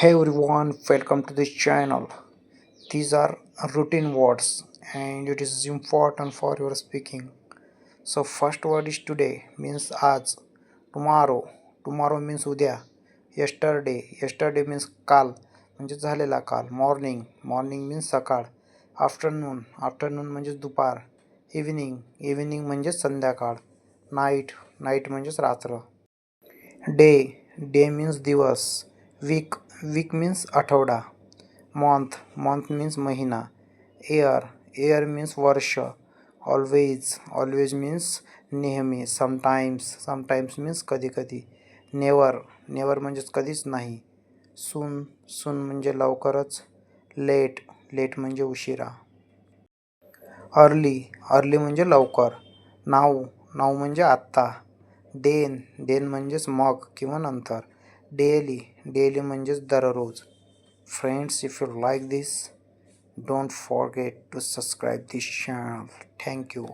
Hey everyone, welcome to this channel. These are routine words and it is important for your speaking. So first word is today means आज, tomorrow means उद्या, yesterday means काल म्हणजे झालेला काल, morning means सकाळ, afternoon म्हणजे दुपार, evening म्हणजे संध्याकाळ, night म्हणजेच रात्र. Day means दिवस, week means आठवडा, month means महिना, year means वर्ष, always means नेहमी, sometimes means कधी कधी, never म्हणजेच कधीच नाही, soon म्हणजे लवकरच, late म्हणजे उशिरा, early म्हणजे लवकर, now म्हणजे आत्ता, then म्हणजेच मग किंवा नंतर, daily म्हणजेच दररोज. Friends, if you like this, don't forget to subscribe this channel. Thank you.